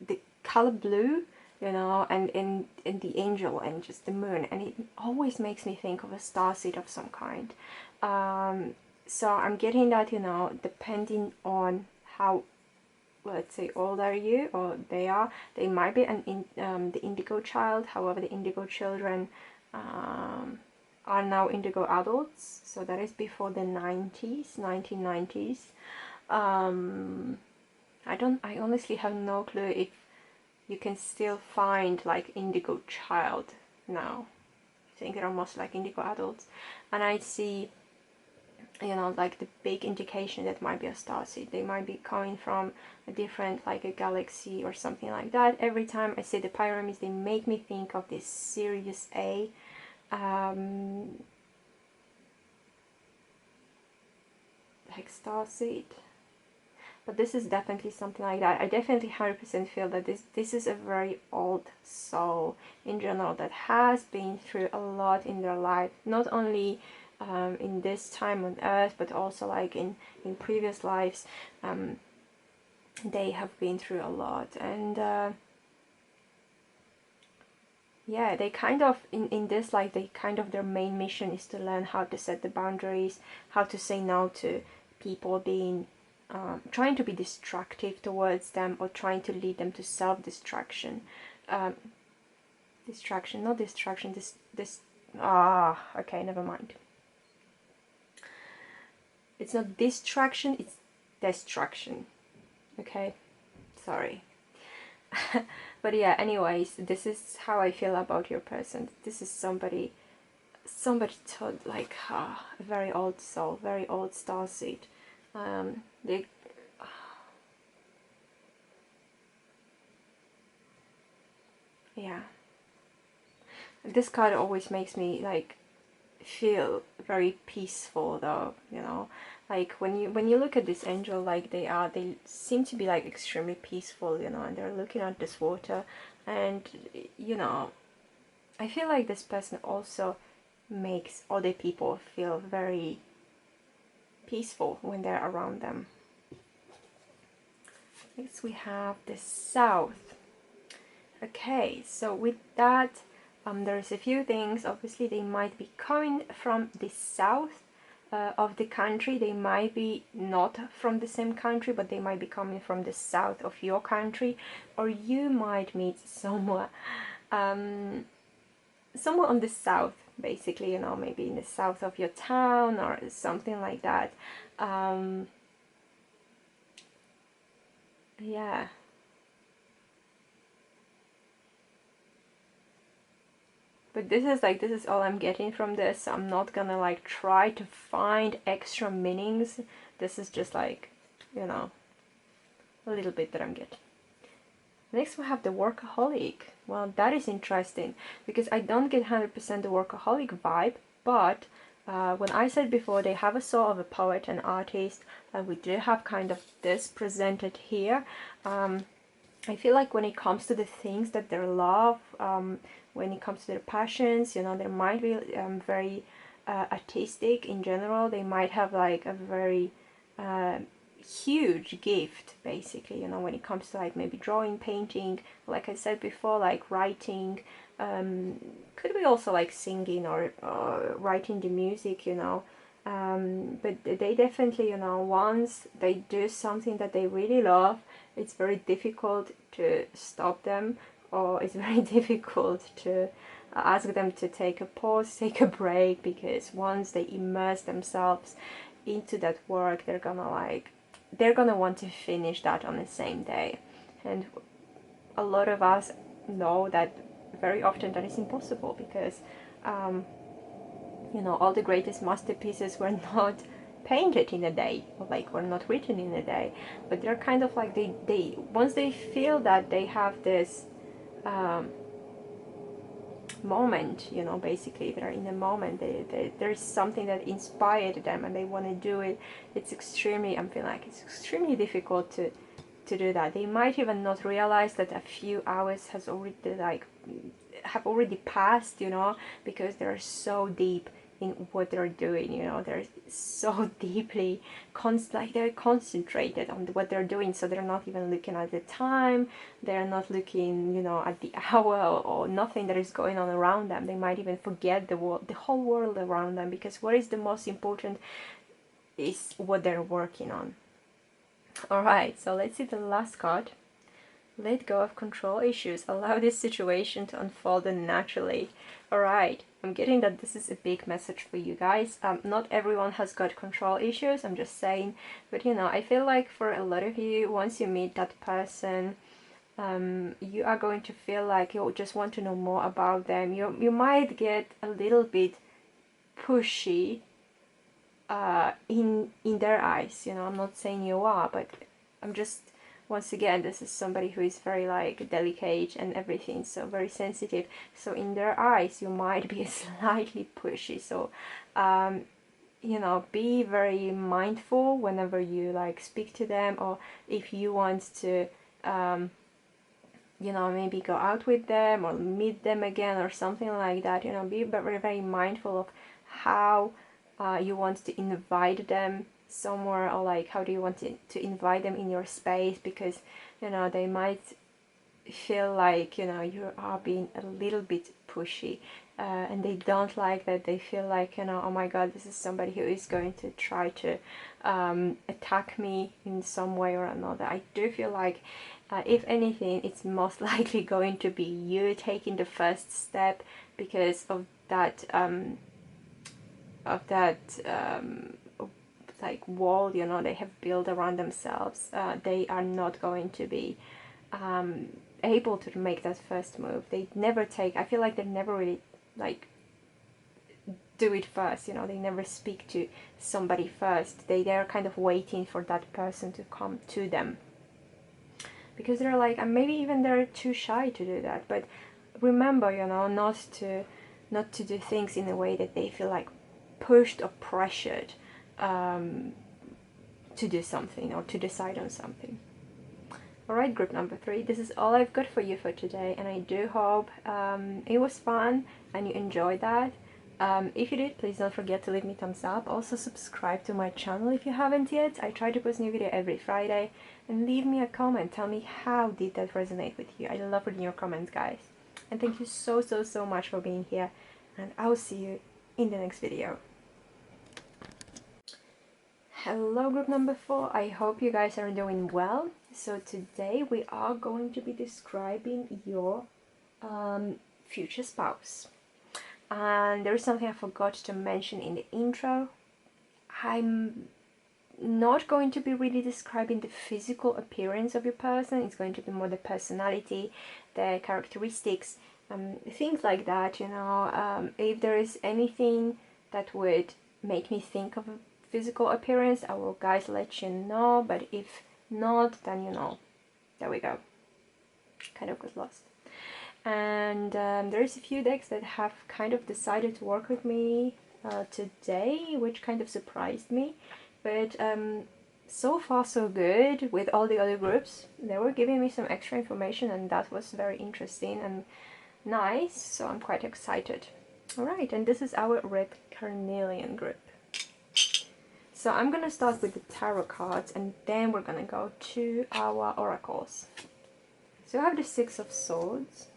the color blue, you know, and the angel and just the moon, and it always makes me think of a starseed of some kind. So I'm getting that, you know, depending on how, let's say, old are you or they are, they might be the indigo child. However, the indigo children are now indigo adults, so that is before the 1990s. I honestly have no clue if you can still find like indigo child now. I think they're almost like indigo adults, and I see, you know, like the big indication that might be a starseed. They might be coming from a different, like a galaxy or something like that. Every time I see the pyramids, they make me think of this Sirius A. Like starseed. But this is definitely something like that. I definitely 100% feel that this is a very old soul in general that has been through a lot in their life, not only in this time on Earth, but also like in previous lives. They have been through a lot, and yeah, they kind of in this life, they kind of, their main mission is to learn how to set the boundaries, how to say no to people being trying to be destructive towards them, or trying to lead them to self-destruction. Distraction, not destruction. Okay, never mind. It's not distraction, it's destruction. Okay, sorry. But yeah, anyways, this is how I feel about your person. This is somebody told like a very old soul, very old starseed. They yeah, this card always makes me like feel very peaceful though, you know, like when you look at this angel, like they seem to be like extremely peaceful, you know, and they're looking at this water, and you know, I feel like this person also makes other people feel very peaceful when they're around them. Next we have the South. Okay, so with that, there's a few things. Obviously, they might be coming from the south of the country. They might be not from the same country, but they might be coming from the south of your country, or you might meet somewhere, somewhere on the south, basically. You know, maybe in the south of your town or something like that. Yeah. But this is all I'm getting from this. I'm not gonna like try to find extra meanings. This is just like, you know, a little bit that I'm getting. Next we have the workaholic. Well, that is interesting because I don't get 100% the workaholic vibe, but when I said before they have a soul of a poet and artist, and we do have kind of this presented here. I feel like when it comes to the things that they love, when it comes to their passions. You know, they might be very artistic in general. They might have like a very huge gift, basically, you know, when it comes to like maybe drawing, painting, like I said before, like writing, could be also like singing or writing the music, you know. But they definitely, you know, once they do something that they really love, it's very difficult to stop them, or it's very difficult to ask them to take a pause, take a break, because once they immerse themselves into that work, they're gonna want to finish that on the same day. And a lot of us know that very often that is impossible, because you know, all the greatest masterpieces were not painted in a day, or like were not written in a day, but they're kind of like they once they feel that they have this moment, you know, basically they're in a moment, there's something that inspired them and they want to do it. It's extremely, I'm feeling like it's extremely difficult to do that. They might even not realize that a few hours has already have already passed, you know, because they're so deep in what they're doing, you know. They're so deeply they're concentrated on what they're doing, so they're not even looking at the time, they're not looking, you know, at the hour or nothing that is going on around them. They might even forget the whole world around them, because what is the most important is what they're working on. Alright, so let's see the last card. Let go of control issues. Allow this situation to unfold naturally. Alright, I'm getting that this is a big message for you guys. Not everyone has got control issues, I'm just saying. But you know, I feel like for a lot of you, once you meet that person, you are going to feel like you just want to know more about them. You might get a little bit pushy in their eyes, you know. I'm not saying you are, but I'm just, once again, this is somebody who is very like delicate and everything, so very sensitive. So in their eyes, you might be slightly pushy. So, you know, be very mindful whenever you like speak to them, or if you want to, you know, maybe go out with them or meet them again or something like that. You know, be very, very mindful of how you want to invite them somewhere, or like how do you want to invite them in your space, because you know, they might feel like, you know, you are being a little bit pushy, and they don't like that. They feel like, you know, oh my god, this is somebody who is going to try to attack me in some way or another. I do feel like if anything, it's most likely going to be you taking the first step, because of that like wall, you know, they have built around themselves. They are not going to be able to make that first move. They never take, I feel like they never really like do it first, you know. They never speak to somebody first. They're kind of waiting for that person to come to them, because they're like, and maybe even they're too shy to do that. But remember, you know, not to do things in a way that they feel like pushed or pressured to do something or to decide on something. Alright, group number 3, this is all I've got for you for today, and I do hope it was fun and you enjoyed that. If you did, please don't forget to leave me a thumbs up. Also subscribe to my channel if you haven't yet. I try to post new video every Friday, and leave me a comment. Tell me how did that resonate with you. I love reading your comments, guys. And thank you so much for being here, and I will see you in the next video. Hello group number 4, I hope you guys are doing well. So today we are going to be describing your future spouse. And there is something I forgot to mention in the intro. I'm not going to be really describing the physical appearance of your person. It's going to be more the personality, the characteristics, things like that, you know. If there is anything that would make me think of a physical appearance, I will, guys, let you know. But if not, then, you know, there we go. Kind of got lost. And there's a few decks that have kind of decided to work with me today, which kind of surprised me. But so far so good with all the other groups. They were giving me some extra information, and that was very interesting. And nice. So I'm quite excited. All right, and this is our Red Carnelian group. So I'm gonna start with the tarot cards, and then we're gonna go to our oracles. So we have the Six of Swords,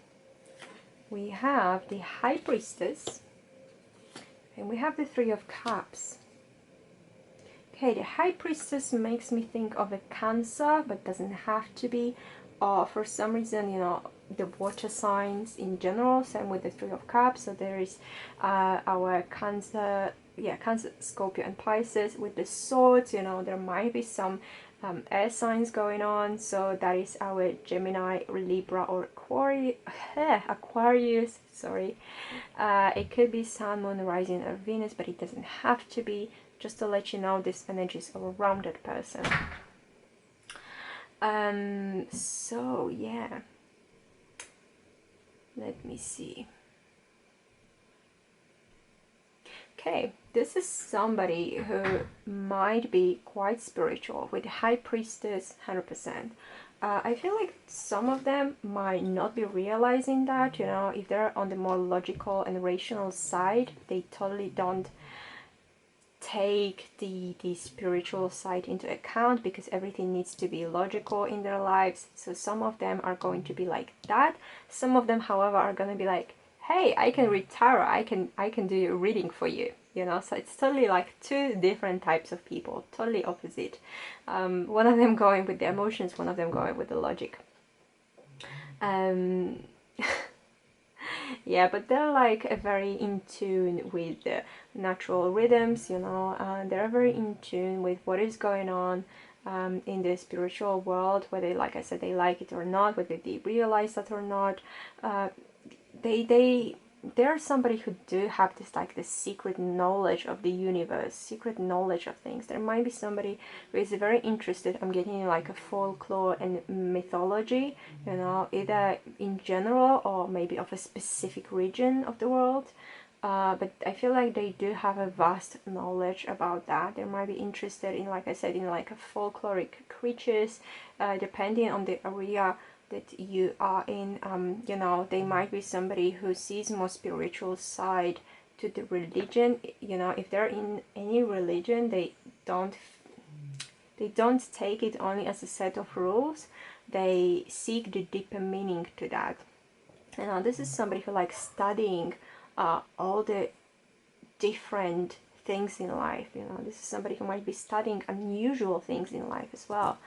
we have the High Priestess, and we have the Three of Cups. Okay, the High Priestess makes me think of a Cancer, but doesn't have to be. For some reason, you know, the water signs in general, same with the Three of Cups. So there is our Cancer, yeah, Cancer, Scorpio and Pisces. With the swords, you know, there might be some air signs going on. So that is our Gemini, Libra, or Aquarius, sorry. It could be Sun, Moon, Rising, or Venus, but it doesn't have to be. Just to let you know, this energy is around that person. So yeah, let me see. Okay, this is somebody who might be quite spiritual, with High Priestess 100%. I feel like some of them might not be realizing that, you know, if they're on the more logical and rational side, they totally don't take the spiritual side into account, because everything needs to be logical in their lives. So some of them are going to be like that. Some of them, however, are going to be like, hey, I can read tarot, I can do a reading for you, you know. So it's totally like two different types of people, totally opposite. One of them going with the emotions, one of them going with the logic. Yeah, but they're like very in tune with the natural rhythms, you know, and they're very in tune with what is going on in the spiritual world, whether, like I said, they like it or not, whether they realize that or not. They're somebody who do have this, like, this secret knowledge of the universe, secret knowledge of things. There might be somebody who is very interested, I'm getting like a folklore and mythology, you know, either in general or maybe of a specific region of the world. But I feel like they do have a vast knowledge about that. They might be interested in, like I said, in like a folkloric creatures, depending on the area that you are in. You know, they might be somebody who sees more spiritual side to the religion. You know, if they're in any religion, they don't take it only as a set of rules. They seek the deeper meaning to that. And this is somebody who likes studying all the different things in life. You know, this is somebody who might be studying unusual things in life as well.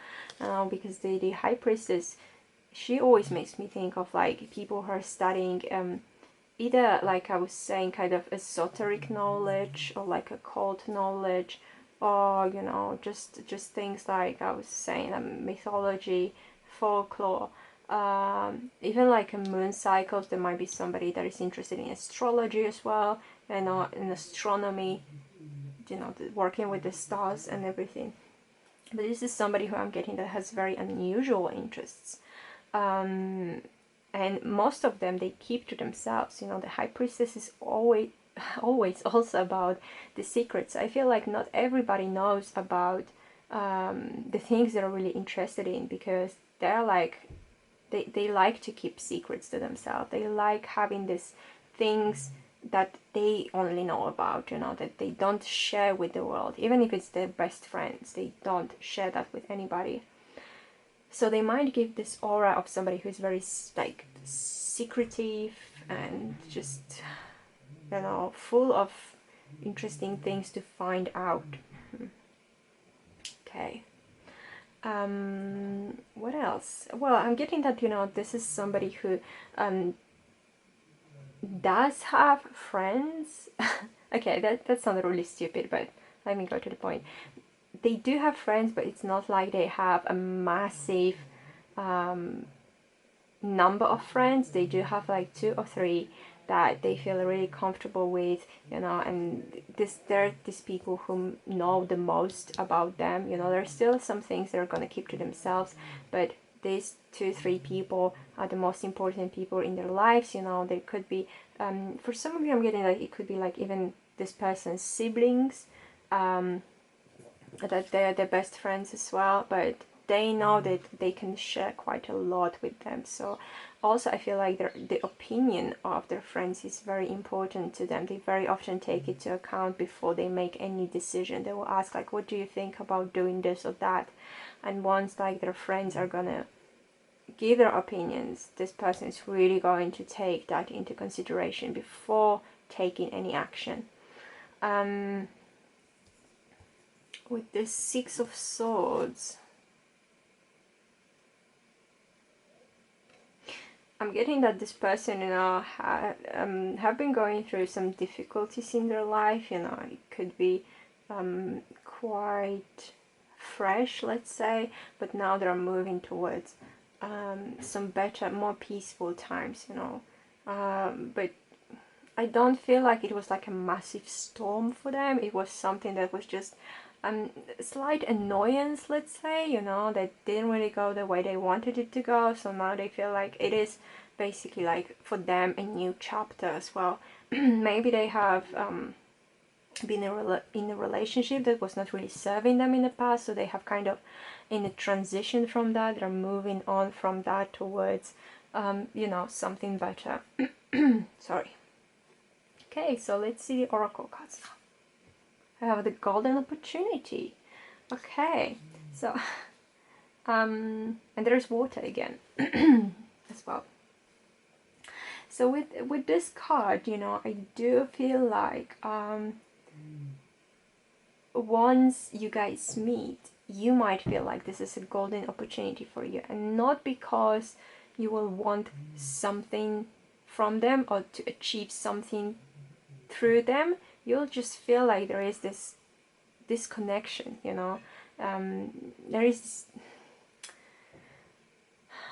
Because the High Priestess, she always makes me think of like people who are studying either, like I was saying, kind of esoteric knowledge, or like occult knowledge, or, you know, just things like I was saying, mythology, folklore, even like a moon cycles. There might be somebody that is interested in astrology as well, and in astronomy, you know, working with the stars and everything. But this is somebody who I'm getting that has very unusual interests. And most of them they keep to themselves. You know, the High Priestess is always also about the secrets. I feel like not everybody knows about the things they're really interested in, because they're like, they like to keep secrets to themselves. They like having these things that they only know about, you know, that they don't share with the world. Even if it's their best friends, they don't share that with anybody. So they might give this aura of somebody who's very, like, secretive and just, you know, full of interesting things to find out. Okay. What else? Well, I'm getting that, you know, this is somebody who does have friends. Okay, that sounded really stupid, but let me go to the point. They do have friends, but it's not like they have a massive number of friends. They do have like 2 or 3 that they feel really comfortable with, you know, and they're these people who know the most about them. You know, there's still some things they're gonna keep to themselves, but these 2-3 people are the most important people in their lives. You know, they could be, for some of you, I'm getting like, it could be like even this person's siblings, that they're their best friends as well. But they know that they can share quite a lot with them. So also I feel like the opinion of their friends is very important to them. They very often take it to account before they make any decision. They will ask like, what do you think about doing this or that? And once like their friends are gonna give their opinions, this person is really going to take that into consideration before taking any action. With this Six of Swords, I'm getting that this person, you know, have been going through some difficulties in their life. You know, it could be quite fresh, let's say, but now they're moving towards some better, more peaceful times, you know. But I don't feel like it was like a massive storm for them. It was something that was just slight annoyance, let's say, you know, that didn't really go the way they wanted it to go. So now they feel like it is basically like for them a new chapter as well. Maybe they have been in a relationship that was not really serving them in the past, so they have kind of in a transition from that. They're moving on from that towards you know, something better. Sorry. Okay, so let's see the oracle cards now. I have the golden opportunity. Okay, so and there's water again as well. So with this card, you know, I do feel like once you guys meet, you might feel like this is a golden opportunity for you, and not because you will want something from them or to achieve something through them. You'll just feel like there is this connection, you know. There is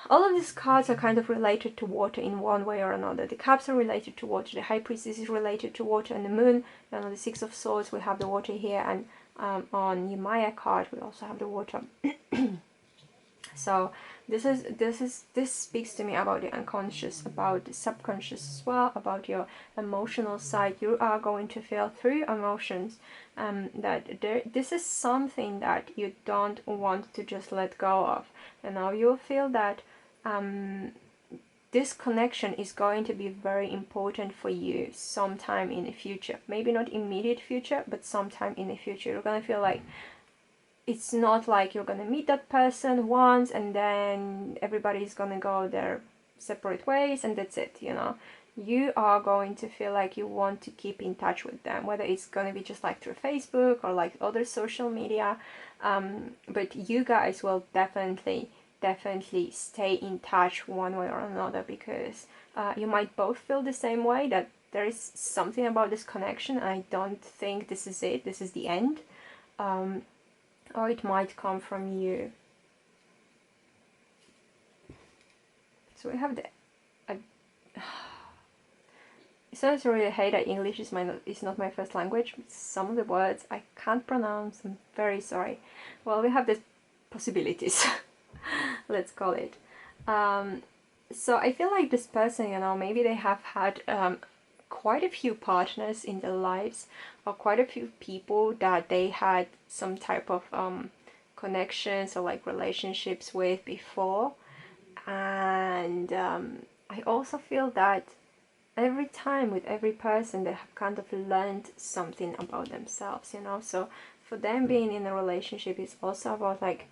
all of these cards are kind of related to water in one way or another. The cups are related to water, the high priestess is related to water, and the moon, and on the Six of Swords we have the water here, and on your Maya card we also have the water. So this speaks to me about the unconscious, about the subconscious as well, about your emotional side. You are going to feel through emotions that this is something that you don't want to just let go of. And now you'll feel that this connection is going to be very important for you sometime in the future. Maybe not immediate future, but sometime in the future. You're going to feel like it's not like you're going to meet that person once and then everybody's going to go their separate ways and that's it, you know. You are going to feel like you want to keep in touch with them, whether it's going to be just like through Facebook or like other social media. But you guys will definitely stay in touch one way or another, because you might both feel the same way, that there is something about this connection. I don't think this is it, this is the end. Or it might come from you. So we have the sometimes I really hate that English is not my first language. Some of the words I can't pronounce. I'm very sorry. Well, we have the possibilities. Let's call it. So I feel like this person, you know, maybe they have had quite a few partners in their lives, or quite a few people that they had some type of connections or like relationships with before. And I also feel that every time with every person they have kind of learned something about themselves, you know. So for them, being in a relationship is also about like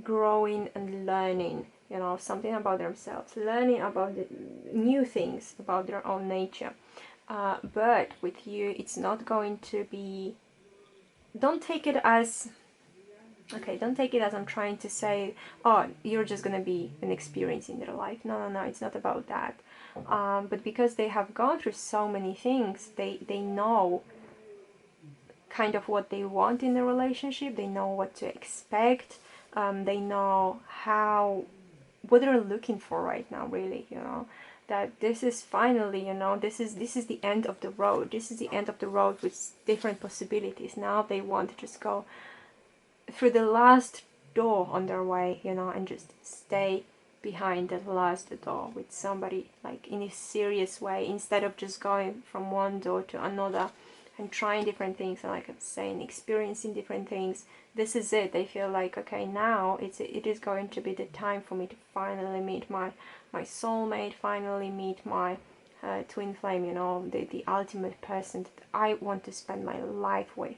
growing and learning, you know, something about themselves, learning about the new things about their own nature. But with you, it's not going to be, don't take it as, okay, don't take it as I'm trying to say, oh, you're just gonna be an experience in their life. No, it's not about that. But because they have gone through so many things, they know kind of what they want in a relationship. They know what to expect. They know what they're looking for right now, really, you know, that this is finally, you know, this is the end of the road. This is the end of the road with different possibilities. Now they want to just go through the last door on their way, you know, and just stay behind the last door with somebody, like in a serious way, instead of just going from one door to another and trying different things, and like I'm saying, experiencing different things. This is it. They feel like, okay, now it is going to be the time for me to finally meet my soulmate, finally meet my twin flame, you know, the ultimate person that I want to spend my life with.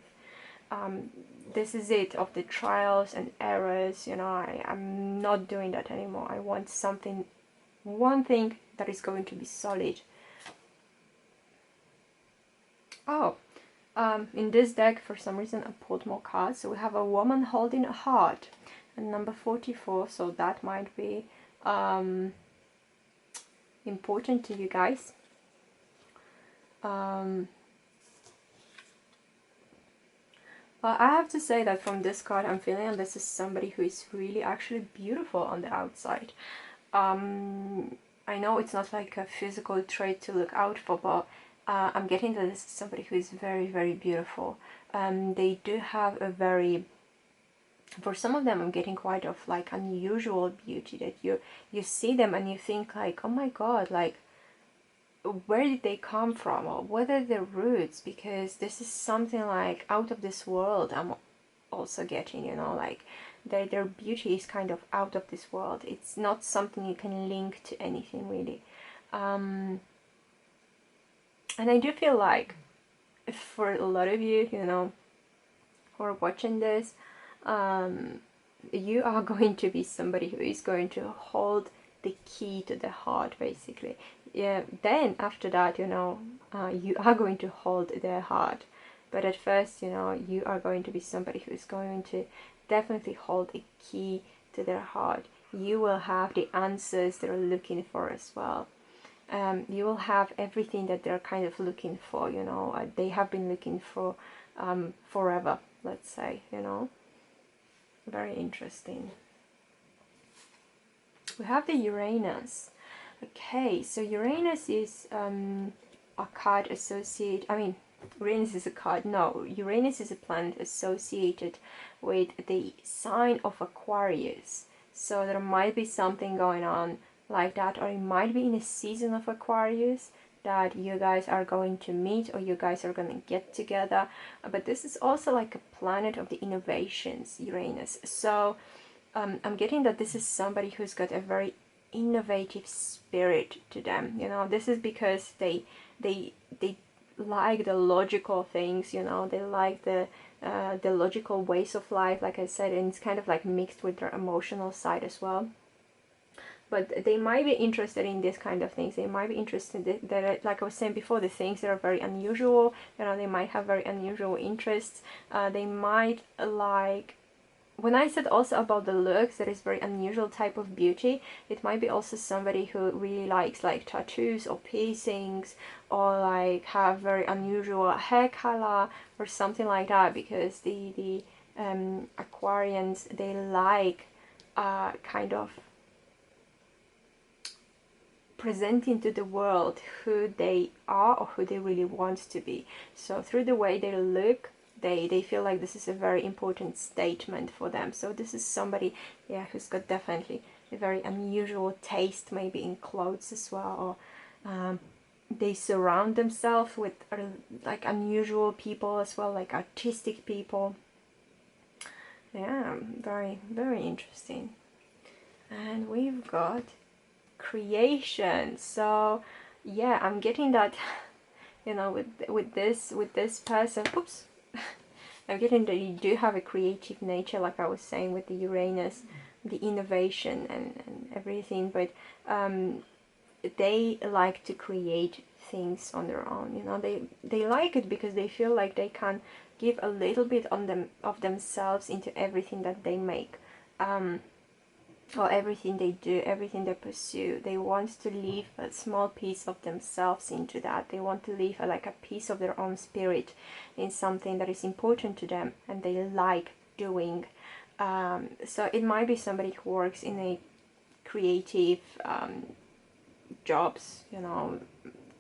This is it, of the trials and errors, you know, I'm not doing that anymore. I want something, one thing that is going to be solid. Oh, in this deck, for some reason, I pulled more cards. So we have a woman holding a heart, and number 44, so that might be important to you guys. Well, I have to say that from this card, I'm feeling this is somebody who is really actually beautiful on the outside. I know it's not like a physical trait to look out for, but I'm getting that this is somebody who is very, very beautiful. They do have a very, for some of them, I'm getting quite of like unusual beauty, that you see them and you think like, oh my god, like, where did they come from, or what are their roots? Because this is something like out of this world. I'm also getting, you know, like their beauty is kind of out of this world. It's not something you can link to anything really. And I do feel like for a lot of you, you know, who are watching this, you are going to be somebody who is going to hold the key to the heart, basically. Yeah, then after that, you know, you are going to hold their heart, but at first, you know, you are going to be somebody who is going to definitely hold a key to their heart. You will have the answers they're looking for as well. You will have everything that they're kind of looking for, you know, they have been looking for forever, let's say, you know. Very interesting. We have the Uranus. Okay, so Uranus is a card associated, I mean, Uranus is a card, no, Uranus is a planet associated with the sign of Aquarius. So there might be something going on like that, or it might be in a season of Aquarius that you guys are going to meet, or you guys are going to get together. But this is also like a planet of the innovations, Uranus. So I'm getting that this is somebody who's got a very innovative spirit to them, you know. This is because they like the logical things, you know. They like the logical ways of life, like I said, and it's kind of like mixed with their emotional side as well. But they might be interested in this kind of things. They might be interested that, like I was saying before, the things that are very unusual, you know. They might have very unusual interests. They might like, when I said also about the looks, that is very unusual type of beauty, it might be also somebody who really likes like tattoos or piercings, or like have very unusual hair color or something like that, because the Aquarians, they like kind of presenting to the world who they are or who they really want to be. So through the way they look, they feel like this is a very important statement for them. So this is somebody, yeah, who's got definitely a very unusual taste, maybe in clothes as well, or they surround themselves with like unusual people as well, like artistic people. Yeah, very, very interesting. And we've got creation. So yeah, I'm getting that, you know, with this person, oops, I'm getting that you do have a creative nature, like I was saying with the Uranus, the innovation and everything, but they like to create things on their own, you know. They like it because they feel like they can give a little bit of themselves into everything that they make, or everything they do, everything they pursue. They want to leave a small piece of themselves into that. They want to leave like a piece of their own spirit in something that is important to them and they like doing. So it might be somebody who works in a creative jobs, you know.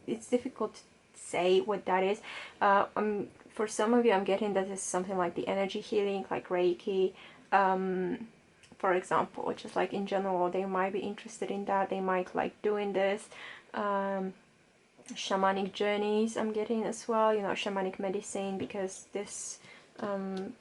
It's difficult to say what that is. For some of you, I'm getting that it's something like the energy healing, like Reiki, for example, just like in general, they might be interested in that. They might like doing this. shamanic journeys I'm getting as well, you know, shamanic medicine, because this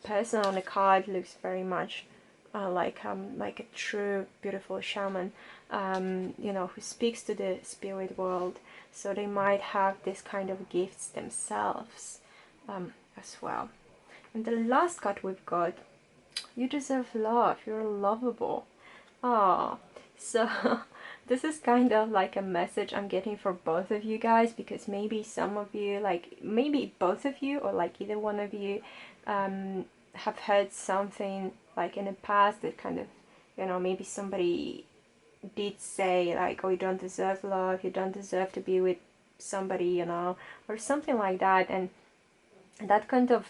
person on the card looks very much like a true beautiful shaman, you know, who speaks to the spirit world. So they might have this kind of gifts themselves as well. And the last card we've got, you deserve love, you're lovable. Ah, so this is kind of like a message I'm getting for both of you guys, because maybe some of you, like maybe both of you, or like either one of you, have heard something like in the past that kind of, you know, maybe somebody did say like, oh, you don't deserve love, you don't deserve to be with somebody, you know, or something like that, and that kind of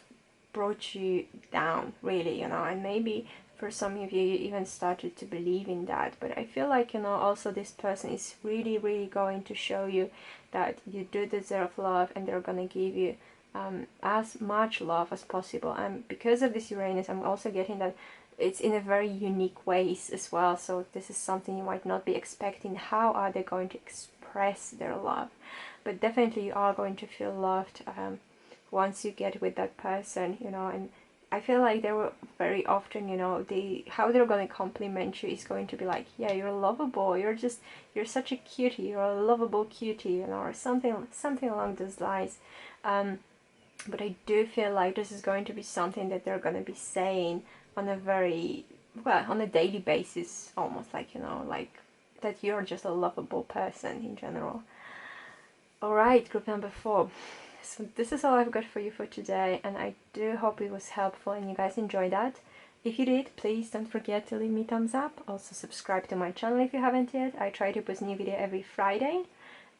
brought you down, really, you know, and maybe for some of you, you even started to believe in that. But I feel like, you know, also this person is really, really going to show you that you do deserve love, and they're gonna give you as much love as possible. And because of this Uranus, I'm also getting that it's in a very unique ways as well. So this is something you might not be expecting. How are they going to express their love? But definitely you are going to feel loved once you get with that person, you know. And I feel like they were very often, you know, how they're going to compliment you is going to be like, yeah, you're lovable, you're such a cutie, you're a lovable cutie, you know, or something along those lines. But I do feel like this is going to be something that they're going to be saying on a very, well, on a daily basis, almost, like, you know, like that you're just a lovable person in general. Alright, group number 4. So this is all I've got for you for today, and I do hope it was helpful and you guys enjoyed that. If you did, please don't forget to leave me a thumbs up. Also subscribe to my channel if you haven't yet. I try to post new video every Friday.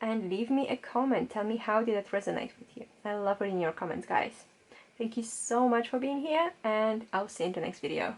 And leave me a comment. Tell me how did that resonate with you. I love reading your comments, guys. Thank you so much for being here, and I'll see you in the next video.